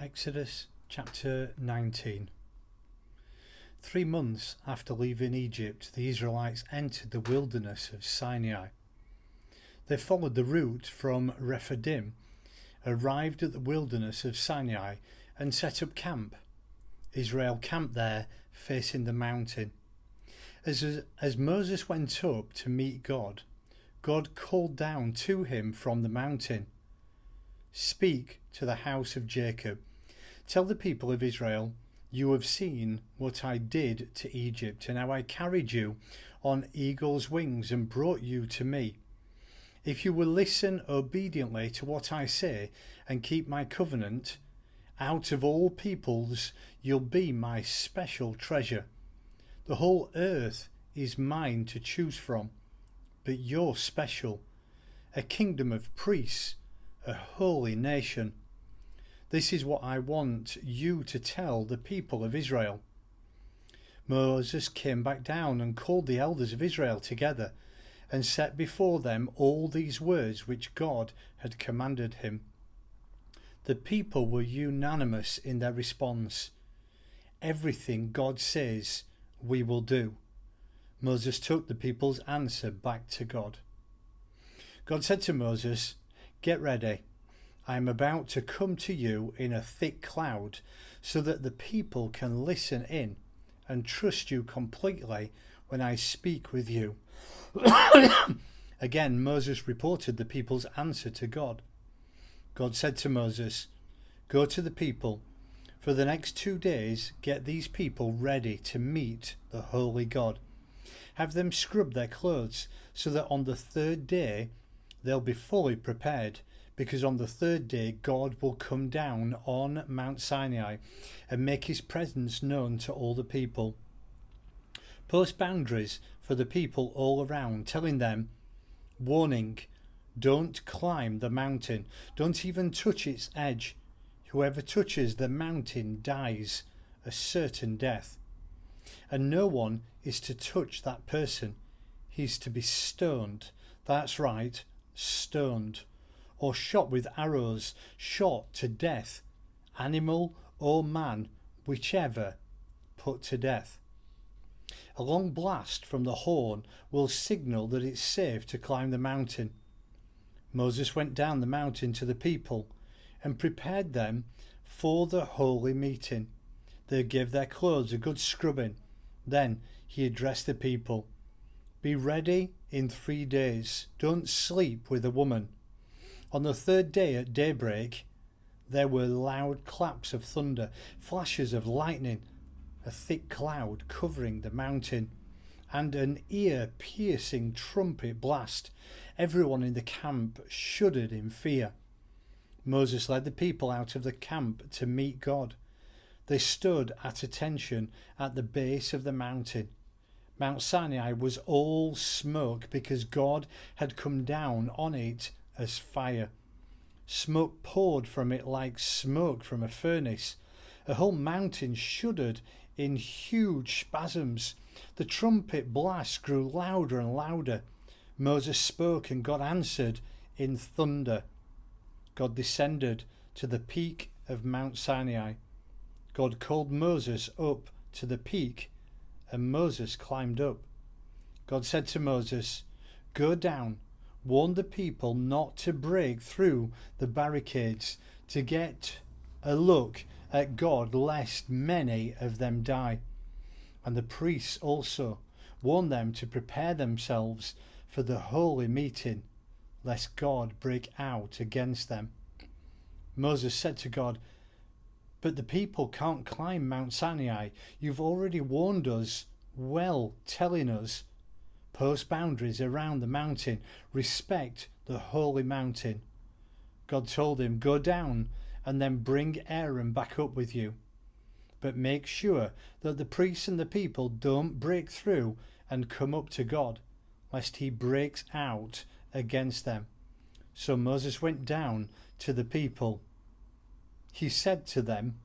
Exodus chapter 19. 3 months after leaving Egypt, the Israelites entered the wilderness of Sinai. They followed the route from Rephidim, arrived at the wilderness of Sinai and set up camp. Israel camped there facing the mountain. As Moses went up to meet God, God called down to him from the mountain. Speak to the house of Jacob. Tell the people of Israel, you have seen what I did to Egypt, and how I carried you on eagle's wings and brought you to me. If you will listen obediently to what I say and keep my covenant, out of all peoples you'll be my special treasure. The whole earth is mine to choose from, but you're special, a kingdom of priests, a holy nation. This is what I want you to tell the people of Israel. Moses came back down and called the elders of Israel together and set before them all these words which God had commanded him. The people were unanimous in their response. Everything God says, we will do. Moses took the people's answer back to God. God said to Moses, get ready. I am about to come to you in a thick cloud so that the people can listen in and trust you completely when I speak with you. Again, Moses reported the people's answer to God. God said to Moses, go to the people. For the next 2 days, get these people ready to meet the holy God. Have them scrub their clothes so that on the 3rd day they'll be fully prepared, because on the 3rd day God will come down on Mount Sinai and make his presence known to all the people. Post boundaries for the people all around, telling them, warning, don't climb the mountain, don't even touch its edge. Whoever touches the mountain dies a certain death. And no one is to touch that person. He's to be stoned. That's right, stoned. Or shot with arrows, shot to death, animal or man, whichever, put to death. A long blast from the horn will signal that it's safe to climb the mountain. Moses went down the mountain to the people and prepared them for the holy meeting. They gave their clothes a good scrubbing. Then he addressed the people. Be ready in 3 days. Don't sleep with a woman. On the 3rd day at daybreak, there were loud claps of thunder, flashes of lightning, a thick cloud covering the mountain, and an ear-piercing trumpet blast. Everyone in the camp shuddered in fear. Moses led the people out of the camp to meet God. They stood at attention at the base of the mountain. Mount Sinai was all smoke because God had come down on it as fire. Smoke poured from it like smoke from a furnace. The whole mountain shuddered in huge spasms. The trumpet blast grew louder and louder. Moses spoke and God answered in thunder. God descended to the peak of Mount Sinai. God called Moses up to the peak, and Moses climbed up. God said to Moses, go down, warn the people not to break through the barricades to get a look at God, lest many of them die. And the priests also warn them to prepare themselves for the holy meeting, lest God break out against them. Moses said to God, but the people can't climb Mount Sinai. You've already warned us well, telling us, post boundaries around the mountain, respect the holy mountain. God told him, go down and then bring Aaron back up with you. But make sure that the priests and the people don't break through and come up to God, lest he breaks out against them. So Moses went down to the people. He said to them,